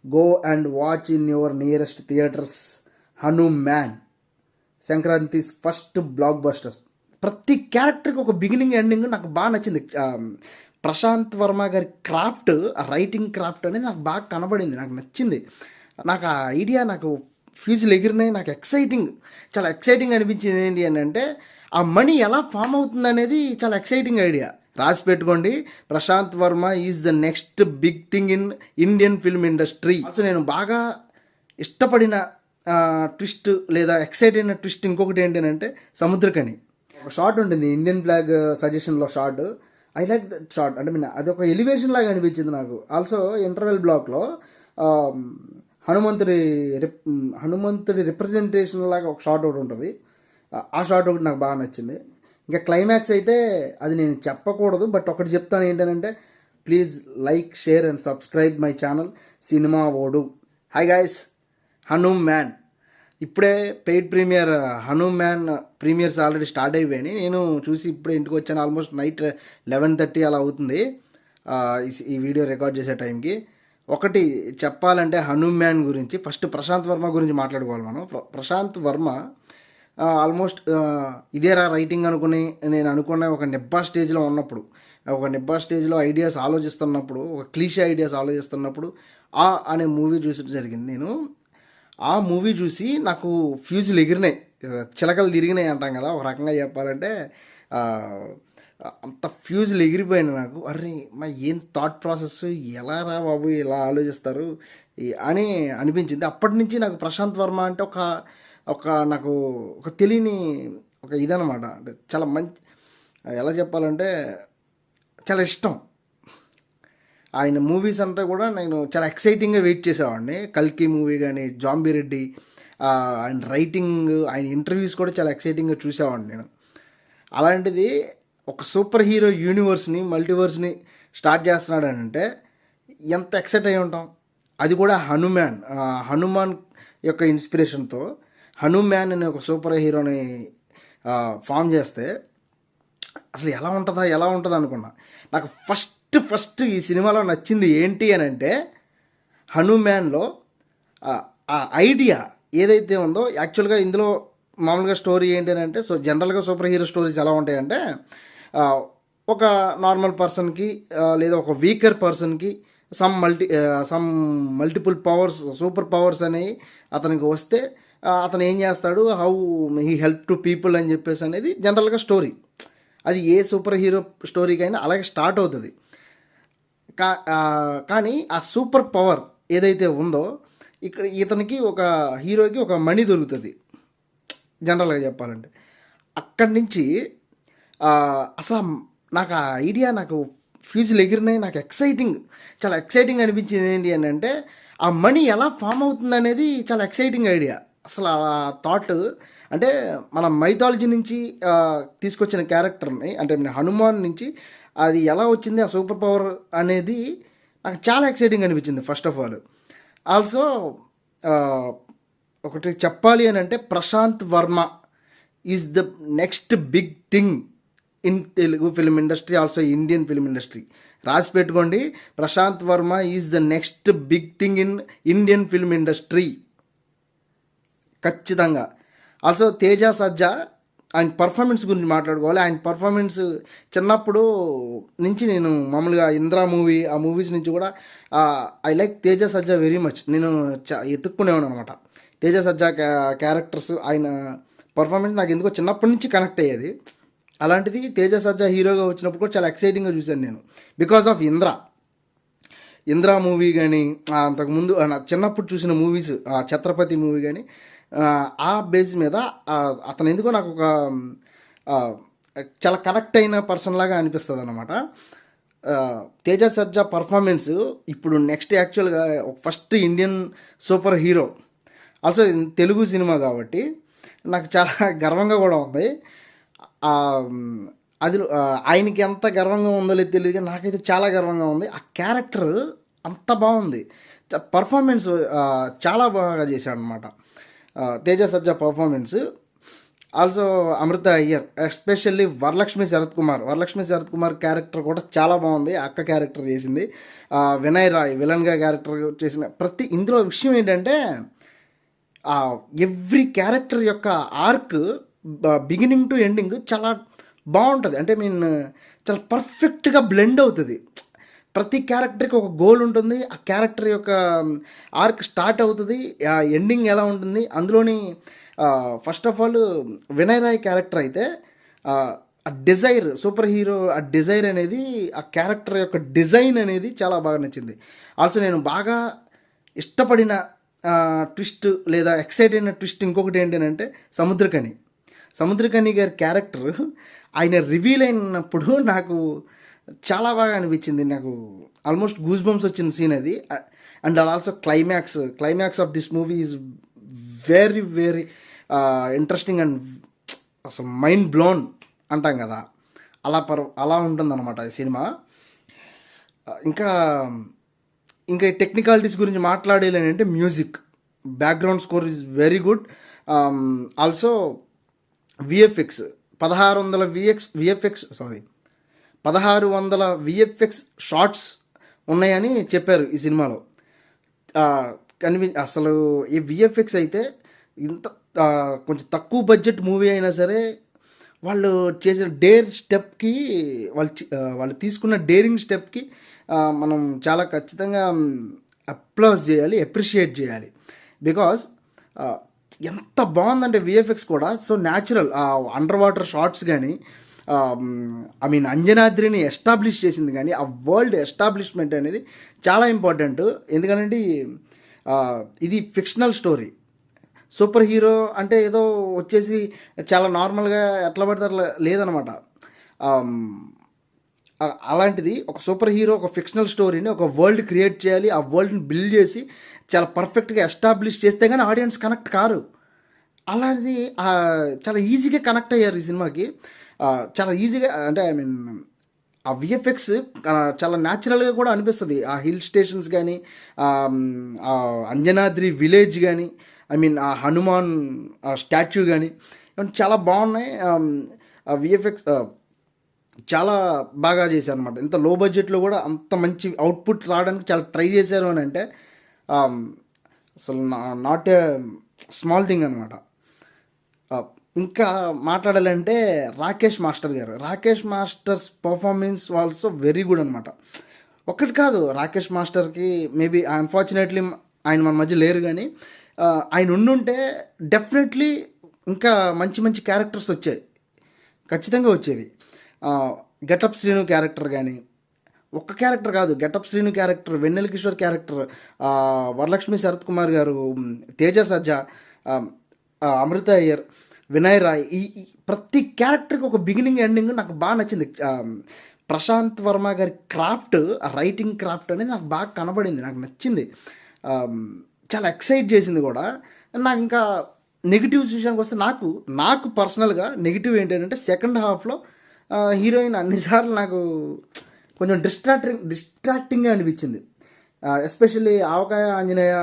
Go and watch in your nearest theatres Hanuman, Sankranti first block buster. ప్రతి క్యారెక్టర్కి ఒక beginning ending నాకు బాగా నచ్చింది. ప్రశాంత్ వర్మ గారి క్రాఫ్ట్, రైటింగ్ క్రాఫ్ట్ అనేది నాకు బాగా కనబడింది, నాకు నచ్చింది. నాకు ఆ ఐడియా, నాకు ఫ్యూజులు ఎగిరినాయి, నాకు ఎక్సైటింగ్, చాలా ఎక్సైటింగ్ అనిపించింది. ఏంటి అని అంటే ఆ మనీ ఎలా ఫామ్ అవుతుంది అనేది చాలా ఎక్సైటింగ్ ఐడియా. రాసి పెట్టుకోండి, Prashanth Varma is the next big thing in Indian film industry. అసలు నేను బాగా ఇష్టపడిన ట్విస్ట్ లేదా ఎక్సైట్ అయిన ట్విస్ట్ ఇంకొకటి ఏంటి అంటే సముద్రకని ఒక షార్ట్ ఉంటుంది ఇండియన్ ఫ్లాగ్ సజెషన్లో shot. I like that shot. అంటే అది ఒక ఎలివేషన్ లాగా అనిపించింది నాకు. ఆల్సో ఇంటర్వెల్ బ్లాక్లో హనుమంతుడి రిప్రజెంటేషన్ లాగా ఒక షార్ట్ ఒకటి ఉంటుంది. ఆ షార్ట్ ఒకటి నాకు బాగా నచ్చింది. ఇంకా క్లైమాక్స్ అయితే అది నేను చెప్పకూడదు, బట్ ఒకటి చెప్తాను ఏంటంటే please like, share and subscribe my channel Cinema ఓడు. హాయ్ గాయస్, హనుమాన్ ఇప్పుడే paid premier Hanuman premieres already start అయిపోయాయి. నేను చూసి ఇప్పుడే ఇంటికి వచ్చాను. ఆల్మోస్ట్ నైట్ 11:30 అలా అవుతుంది ఈ వీడియో రికార్డ్ చేసే టైంకి. ఒకటి చెప్పాలంటే హనుమాన్ గురించి ఫస్ట్ ప్రశాంత్ వర్మ గురించి మాట్లాడుకోవాలి మనం. ప్రశాంత్ వర్మ ఆల్మోస్ట్ ఇదేరా రైటింగ్ అనుకుని నేను అనుకున్న ఒక నిబ్బా స్టేజ్లో ఉన్నప్పుడు, ఒక నిబ్బా స్టేజ్లో ఐడియాస్ ఆలోచిస్తున్నప్పుడు, ఒక క్లీషే ఐడియాస్ ఆలోచిస్తున్నప్పుడు అనే మూవీ చూసడం జరిగింది. నేను ఆ మూవీ చూసి నాకు ఫ్యూజులు ఎగిరినాయి, చిలకలు తిరిగినాయి అంటాం కదా, ఒక రకంగా చెప్పాలంటే అంత ఫ్యూజులు ఎగిరిపోయాను నాకు. అరే మా ఏం థాట్ ప్రాసెస్, ఎలా రా బాబు ఇలా ఆలోచిస్తారు అని అనిపించింది. అప్పటి నుంచి నాకు ప్రశాంత్ వర్మ అంటే ఒక నాకు ఒక తెలియని ఒక ఇదనమాట. అంటే చాలా మంచి, ఎలా చెప్పాలంటే చాలా ఇష్టం. ఆయన మూవీస్ అంటే కూడా నేను చాలా ఎక్సైటింగ్గా వెయిట్ చేసేవాడిని. కల్కి మూవీ కానీ, జాంబిరెడ్డి, ఆయన రైటింగ్, ఆయన ఇంటర్వ్యూస్ కూడా చాలా ఎక్సైటింగ్గా చూసేవాడిని నేను. అలాంటిది ఒక సూపర్ హీరో యూనివర్స్ని, మల్టీవర్స్ని స్టార్ట్ చేస్తున్నాడు అని అంటే ఎంత ఎక్సైట్ అయి ఉంటాం. అది కూడా హనుమాన్ యొక్క ఇన్స్పిరేషన్తో హనుమాన్ అనే ఒక సూపర్ హీరోని ఫామ్ చేస్తే అసలు ఎలా ఉంటుందా అనుకున్నా. నాకు ఫస్ట్ ఈ సినిమాలో నచ్చింది ఏంటి అని అంటే హనుమాన్లో ఆ ఐడియా ఏదైతే ఉందో. యాక్చువల్గా ఇందులో మామూలుగా స్టోరీ ఏంటి అని అంటే, సో జనరల్గా సూపర్ హీరో స్టోరీస్ ఎలా ఉంటాయంటే ఒక నార్మల్ పర్సన్కి లేదా ఒక వీకర్ పర్సన్కి some multiple powers, super powers అనేవి అతనికి వస్తే అతను ఏం చేస్తాడు, how he help to people అని చెప్పేసి అనేది జనరల్గా స్టోరీ. అది ఏ సూపర్ హీరో స్టోరీకైనా అలాగే స్టార్ట్ అవుతుంది. కానీ ఆ సూపర్ పవర్ ఏదైతే ఉందో ఇక్కడ ఇతనికి ఒక హీరోకి ఒక మణి దొరుకుతుంది జనరల్గా చెప్పాలంటే. అక్కడి నుంచి అసలు నాకు ఆ ఐడియా, నాకు ఫ్యూజులు ఎగిరినాయి, నాకు చాలా ఎక్సైటింగ్ అనిపించింది. ఏంటి అని అంటే ఆ మనీ ఎలా ఫామ్ అవుతుంది అనేది చాలా ఎక్సైటింగ్ ఐడియా. అసలు ఆ థాట్ అంటే మన మైథాలజీ నుంచి తీసుకొచ్చిన క్యారెక్టర్ని, అంటే హనుమాన్ నుంచి అది ఎలా వచ్చింది ఆ సూపర్ పవర్ అనేది నాకు చాలా ఎక్సైటింగ్ అనిపించింది. ఫస్ట్ ఆఫ్ ఆల్సో ఒకటి చెప్పాలి అని అంటే Prashanth Varma is the next big thing in Telugu film industry, also Indian film industry. రాసి పెట్టుకోండి, Prashanth Varma is the next big thing in Indian film industry ఖచ్చితంగా. ఆల్సో తేజ సజ్జా, ఆయన పర్ఫార్మెన్స్ గురించి మాట్లాడుకోవాలి. ఆయన పర్ఫార్మెన్స్ చిన్నప్పుడు నుంచి నేను మామూలుగా ఇంద్రా మూవీ, ఆ మూవీస్ నుంచి కూడా I like Teja Sajja very much. నేను ఎత్తుక్కునేవాను అనమాట తేజ సజ్జా క్యారెక్టర్స్, ఆయన పర్ఫార్మెన్స్ నాకు ఎందుకో చిన్నప్పటి నుంచి కనెక్ట్ అయ్యేది. అలాంటిది తేజ సజ్జా హీరోగా వచ్చినప్పుడు కూడా చాలా ఎక్సైటింగ్గా చూశాను నేను, బికాస్ ఆఫ్ ఇంద్రా మూవీ కానీ, అంతకుముందు చిన్నప్పుడు చూసిన మూవీస్, ఛత్రపతి మూవీ కానీ, ఆ బేస్ మీద అతను ఎందుకో నాకు ఒక చాలా కనెక్ట్ అయిన పర్సన్ లాగా అనిపిస్తుంది అనమాట. తేజ సజ్జా పర్ఫార్మెన్స్ ఇప్పుడు నెక్స్ట్ యాక్చువల్గా first Indian super hero, also Telugu cinema కాబట్టి నాకు చాలా గర్వంగా కూడా ఉంది. అది ఆయనకి ఎంత గర్వంగా ఉందో లేదు తెలియదు, కానీ నాకైతే చాలా గర్వంగా ఉంది. ఆ క్యారెక్టర్ అంత బాగుంది, పర్ఫార్మెన్స్ చాలా బాగా చేశాడు అనమాట తేజ సజ్జా పర్ఫార్మెన్స్. ఆల్సో అమృత అయ్యర్, ఎస్పెషల్లీ వరలక్ష్మి శరత్ కుమార్ క్యారెక్టర్ కూడా చాలా బాగుంది. అక్క క్యారెక్టర్ చేసింది. వినయ్ రాయ్ విలన్గా క్యారెక్టర్ చేసిన ఇందులో విషయం ఏంటంటే ఎవ్రీ క్యారెక్టర్ యొక్క ఆర్క్ బిగినింగ్ టు ఎండింగ్ చాలా బాగుంటుంది. అంటే చాలా పర్ఫెక్ట్గా బ్లెండ్ అవుతుంది. ప్రతి క్యారెక్టర్కి ఒక గోల్ ఉంటుంది. ఆ క్యారెక్టర్ యొక్క ఆర్క్ స్టార్ట్ అవుతుంది, ఆ ఎండింగ్ ఎలా ఉంటుంది అందులోని. First of all Vinay Rai character అయితే ఆ డిజైర్, సూపర్ హీరో ఆ డిజైర్ అనేది, ఆ క్యారెక్టర్ యొక్క డిజైన్ అనేది చాలా బాగా నచ్చింది. ఆల్సో నేను బాగా ఇష్టపడిన ట్విస్ట్ లేదా ఎక్సైట్ అయిన ట్విస్ట్ ఇంకొకటి ఏంటంటే సముద్రకని గారి క్యారెక్టర్ ఆయన రివీల్ అయినప్పుడు నాకు చాలా బాగా అనిపించింది. నాకు ఆల్మోస్ట్ గూస్ బంప్స్ వచ్చిన సీన్ అది. And also climax of this movie is very very interesting and అసలు మైండ్ బ్లోన్ అంటాం కదా, అలా ఉంటుందన్నమాట ఈ సినిమా. ఇంకా ఇంకా టెక్నికాలిటీస్ గురించి మాట్లాడేది అంటే music, background score is very good. Also VFX 1600 VFX shorts ఉన్నాయని చెప్పారు ఈ సినిమాలో. అసలు ఈ విఎఫ్ఎక్స్ అయితే ఇంత కొంచెం తక్కువ బడ్జెట్ మూవీ అయినా సరే వాళ్ళు చేసిన స్టెప్కి వాళ్ళు తీసుకున్న డేరింగ్ స్టెప్కి మనం చాలా ఖచ్చితంగా అప్రిషియేట్ చేయాలి. బికాజ్ ఎంత బాగుందంటే విఎఫ్ఎక్స్ కూడా so natural. Under water shots కానీ అంజనాద్రిని ఎస్టాబ్లిష్ చేసింది కానీ ఆ వరల్డ్ ఎస్టాబ్లిష్మెంట్ అనేది చాలా ఇంపార్టెంట్. ఎందుకంటే ఇది ఫిక్షనల్ స్టోరీ. సూపర్ హీరో అంటే ఏదో వచ్చేసి చాలా నార్మల్గా ఎట్లా పడతారు లేదనమాట. అలాంటిది ఒక సూపర్ హీరో ఒక ఫిక్షనల్ స్టోరీని ఒక వరల్డ్ క్రియేట్ చేయాలి. ఆ వరల్డ్ని బిల్డ్ చేసి చాలా పర్ఫెక్ట్గా ఎస్టాబ్లిష్ చేస్తే కానీ ఆడియన్స్ కనెక్ట్ కారు. అలాంటిది చాలా ఈజీగా కనెక్ట్ అయ్యారు ఈ సినిమాకి. చాలా ఈజీగా అంటే ఆ విఎఫ్ఎక్స్ చాలా న్యాచురల్గా కూడా అనిపిస్తుంది. ఆ హిల్ స్టేషన్స్ కానీ, అంజనాద్రి విలేజ్ కానీ, ఆ హనుమాన్ స్టాచ్యూ కానీ ఇవన్నీ చాలా బాగున్నాయి. ఆ విఎఫ్ఎక్స్ చాలా బాగా చేశారు అనమాట. ఇంత లో బడ్జెట్లో కూడా అంత మంచి అవుట్పుట్ రావడానికి చాలా ట్రై చేశారు అని అంటే అసలు నాట్ ఏ స్మాల్ థింగ్ అనమాట. ఇంకా మాట్లాడాలంటే Rakesh masters performance also very good అనమాట. ఒక్కటి కాదు, రాకేష్ మాస్టర్కి మేబీ అన్ఫార్చునేట్లీ ఆయన మన మధ్య లేరు, కానీ ఆయన ఉండుంటే డెఫినెట్లీ ఇంకా మంచి మంచి క్యారెక్టర్స్ ఖచ్చితంగా వచ్చేవి. గెటప్ శ్రీను క్యారెక్టర్ కానీ, ఒక్క క్యారెక్టర్ కాదు, గెటప్ శ్రీను క్యారెక్టర్, వెన్నెల కిషోర్ క్యారెక్టర్, వరలక్ష్మి శరత్ కుమార్ గారు, తేజ సజ్జా, అమృత అయ్యర్, వినయ్ రాయ్, ఈ ప్రతి క్యారెక్టర్కి ఒక బిగినింగ్ ఎండింగ్ నాకు బాగా నచ్చింది. ప్రశాంత్ వర్మ గారి క్రాఫ్ట్, రైటింగ్ క్రాఫ్ట్ అనేది నాకు బాగా కనబడింది, నాకు నచ్చింది, చాలా ఎక్సైట్ చేసింది కూడా. నాకు ఇంకా నెగిటివ్స్ విషయానికి వస్తే నాకు పర్సనల్గా నెగిటివ్ ఏంటంటే సెకండ్ హాఫ్లో హీరోయిన్ అన్నిసార్లు నాకు కొంచెం డిస్ట్రాక్టింగ్గా అనిపించింది. ఎస్పెషల్లీ ఆవకాయ ఆంజనేయ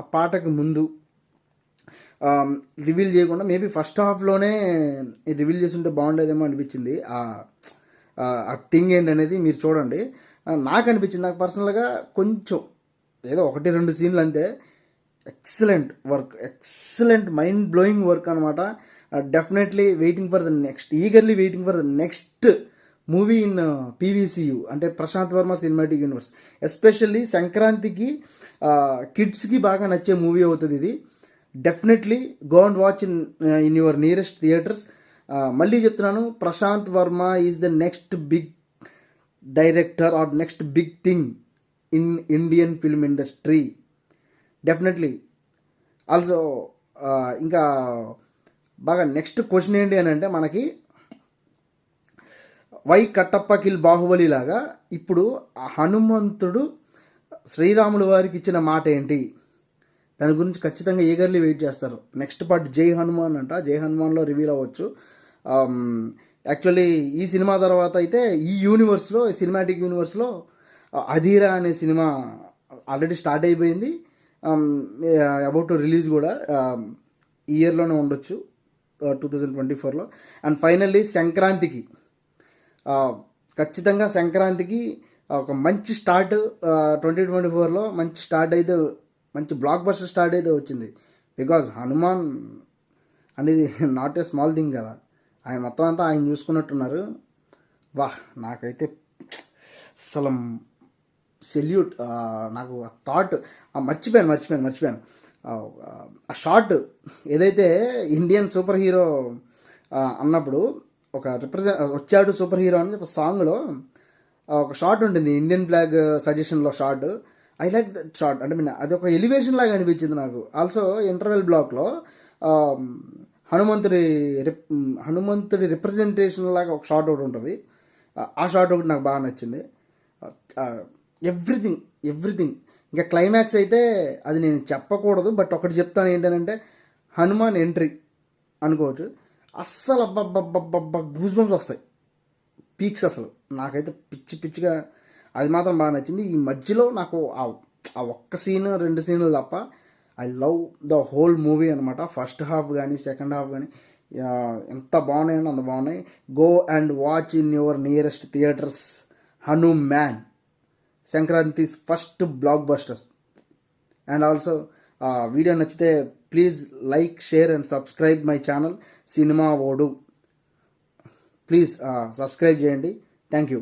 ఆ పాటకు ముందు రివీల్ చేయకుండా మేబీ ఫస్ట్ హాఫ్లోనే రివీల్ చేస్తుంటే బాగుండేదేమో అనిపించింది. ఆ థింగ్ ఏంటనేది మీరు చూడండి. నాకు అనిపించింది, నాకు పర్సనల్గా కొంచెం ఏదో 1-2 సీన్లు అంతే. ఎక్సలెంట్ మైండ్ బ్లోయింగ్ వర్క్ అనమాట. Definitely eagerly waiting for the next movie in PVCU అంటే Prashanth Varma cinematic universe. Especially సంక్రాంతికి కిడ్స్కి బాగా నచ్చే మూవీ అవుతుంది ఇది. Definitely go and watch in your nearest theatres. మళ్ళీ చెప్తున్నాను, Prashanth Varma is the next big director or next big thing in Indian film industry definitely. Also ఇంకా బాగా నెక్స్ట్ క్వశ్చన్ ఏంటి అని అంటే, మనకి వై కట్టప్ప కిల్ బాహుబలి లాగా ఇప్పుడు హనుమంతుడు శ్రీరాములు వారికి ఇచ్చిన మాట ఏంటి, దాని గురించి ఖచ్చితంగా ఈగర్లీ వెయిట్ చేస్తారు. నెక్స్ట్ పార్ట్ జై హనుమాన్ అంట, జై హనుమాన్లో రివీల్ అవ్వచ్చు. యాక్చువల్లీ ఈ సినిమా తర్వాత అయితే ఈ యూనివర్స్లో, సినిమాటిక్ యూనివర్స్లో అధీరా అనే సినిమా ఆల్రెడీ స్టార్ట్ అయిపోయింది. అబౌట్ టు రిలీజ్ కూడా ఈ ఇయర్లోనే ఉండొచ్చు, 2024లో. అండ్ ఫైనల్లీ సంక్రాంతికి ఆ, ఖచ్చితంగా సంక్రాంతికి ఒక మంచి స్టార్ట్ 2024లో మంచి స్టార్ట్ అయితే, మంచి బ్లాక్ బస్టర్ స్టార్ట్ అయితే వచ్చింది. బికాజ్ హనుమాన్ అనేది నాట్ ఏ స్మాల్ థింగ్ కదా. ఆయన మొత్తం అంతా ఆయన చూసుకున్నట్టున్నారు. వాహ్, నాకైతే అసలు సెల్యూట్. నాకు ఆ థాట్ మర్చిపోయాను. ఆ షార్ట్ ఏదైతే ఇండియన్ సూపర్ హీరో అన్నప్పుడు ఒక వచ్చాడు సూపర్ హీరో అని చెప్పి సాంగ్లో ఒక షార్ట్ ఉంటుంది, ఇండియన్ ఫ్లాగ్ సజెషన్లో shot. I like that shot. అంటే అది ఒక ఎలివేషన్ లాగా అనిపించింది నాకు. ఆల్సో ఇంటర్వెల్ బ్లాక్లో హనుమంతుడి హనుమంతుడి రిప్రజెంటేషన్ లాగా ఒక షార్ట్ ఒకటి ఉంటుంది. ఆ షార్ట్ ఒకటి నాకు బాగా నచ్చింది. ఎవ్రీథింగ్ ఇంకా క్లైమాక్స్ అయితే అది నేను చెప్పకూడదు, బట్ ఒకటి చెప్తాను ఏంటంటే హనుమాన్ ఎంట్రీ అనుకోవచ్చు. అస్సలు అబ్బబ్బబ్బబ్బబ్బ గూస్ బంప్స్ వస్తాయి, పీక్స్. అసలు నాకైతే పిచ్చిగా అది మాత్రం బాగా నచ్చింది. ఈ మధ్యలో నాకు ఆ ఒక్క సీన్ 2 సీన్లు తప్ప I love the whole movie అనమాట. ఫస్ట్ హాఫ్ కానీ సెకండ్ హాఫ్ కానీ ఎంత బాగున్నాయండి, అంత బాగున్నాయి. Go and watch in your nearest theatres Hanuman, Sankranti first blockbuster. And also video నచ్చితే please like, share and subscribe my channel Cinema Odu. Please subscribe చేయండి. Thank you.